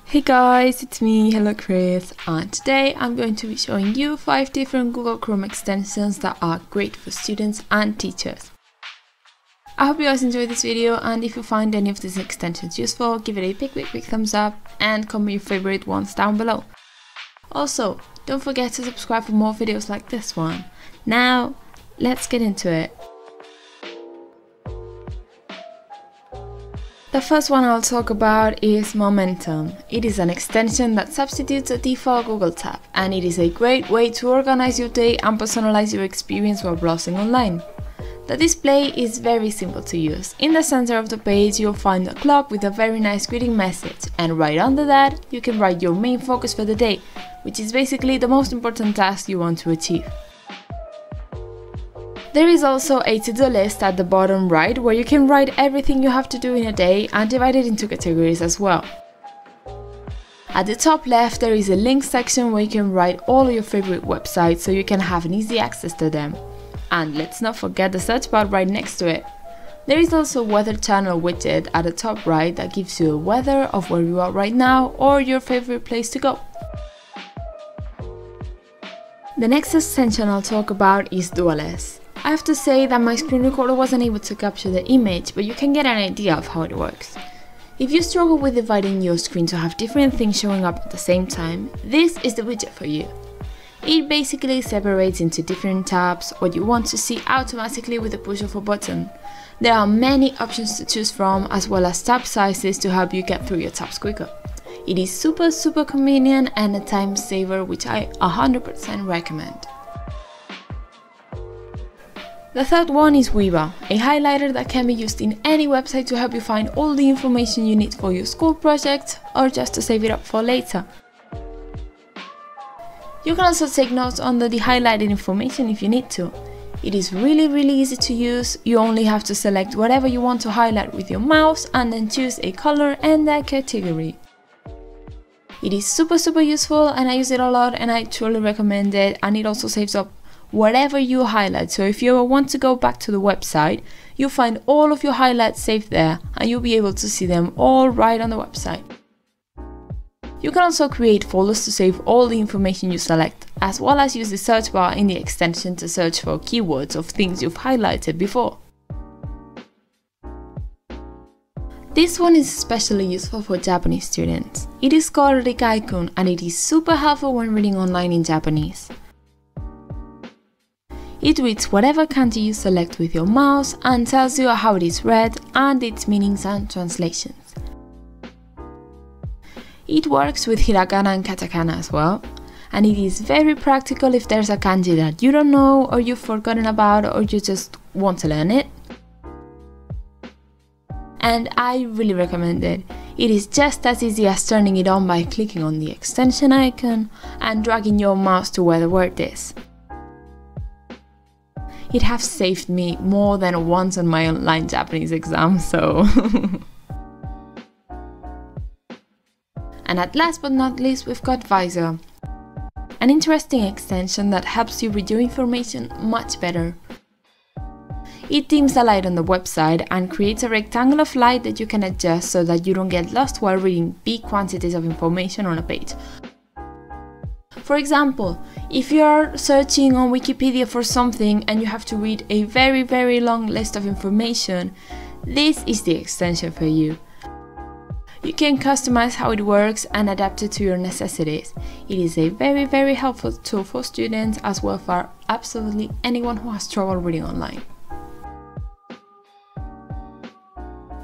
Hey guys, it's me, HelloCris, and today I'm going to be showing you 5 different Google Chrome extensions that are great for students and teachers. I hope you guys enjoyed this video, and if you find any of these extensions useful, give it a big thumbs up and comment your favorite ones down below. Also, don't forget to subscribe for more videos like this one. Now, let's get into it. The first one I'll talk about is Momentum. It is an extension that substitutes a default Google tab, and it is a great way to organize your day and personalize your experience while browsing online. The display is very simple to use. In the center of the page you'll find a clock with a very nice greeting message, and right under that you can write your main focus for the day, which is basically the most important task you want to achieve. There is also a to-do list at the bottom right where you can write everything you have to do in a day and divide it into categories as well. At the top left there is a link section where you can write all of your favorite websites so you can have an easy access to them. And let's not forget the search bar right next to it. There is also a weather channel widget at the top right that gives you a weather of where you are right now or your favorite place to go. The next extension I'll talk about is Dualess. I have to say that my screen recorder wasn't able to capture the image, but you can get an idea of how it works. If you struggle with dividing your screen to have different things showing up at the same time, this is the widget for you. It basically separates into different tabs what you want to see automatically with the push of a button. There are many options to choose from, as well as tab sizes to help you get through your tabs quicker. It is super convenient and a time saver, which I 100% recommend. The third one is Weibo, a highlighter that can be used in any website to help you find all the information you need for your school project or just to save it up for later. You can also take notes under the highlighted information if you need to. It is really easy to use. You only have to select whatever you want to highlight with your mouse and then choose a color and a category. It is super useful and I use it a lot and I truly recommend it, and it also saves up whatever you highlight, so if you want to go back to the website, you'll find all of your highlights saved there and you'll be able to see them all right on the website. You can also create folders to save all the information you select, as well as use the search bar in the extension to search for keywords of things you've highlighted before. This one is especially useful for Japanese students. It is called Rikaikun and it is super helpful when reading online in Japanese. It reads whatever kanji you select with your mouse and tells you how it is read and its meanings and translations. It works with hiragana and katakana as well, and it is very practical if there's a kanji that you don't know or you've forgotten about or you just want to learn it. And I really recommend it. It is just as easy as turning it on by clicking on the extension icon and dragging your mouse to where the word is. It has saved me more than once on my online Japanese exam, so... And at last but not least, we've got Visor. An interesting extension that helps you read your information much better. It dims the light on the website and creates a rectangle of light that you can adjust so that you don't get lost while reading big quantities of information on a page. For example, if you are searching on Wikipedia for something and you have to read a very long list of information, this is the extension for you. You can customize how it works and adapt it to your necessities. It is a very helpful tool for students as well for absolutely anyone who has trouble reading online.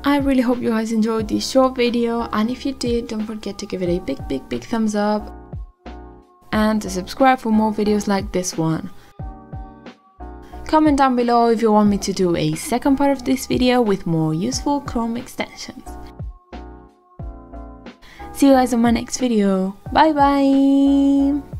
I really hope you guys enjoyed this short video, and if you did, don't forget to give it a big thumbs up and to subscribe for more videos like this one. Comment down below if you want me to do a second part of this video with more useful Chrome extensions. See you guys on my next video. Bye bye!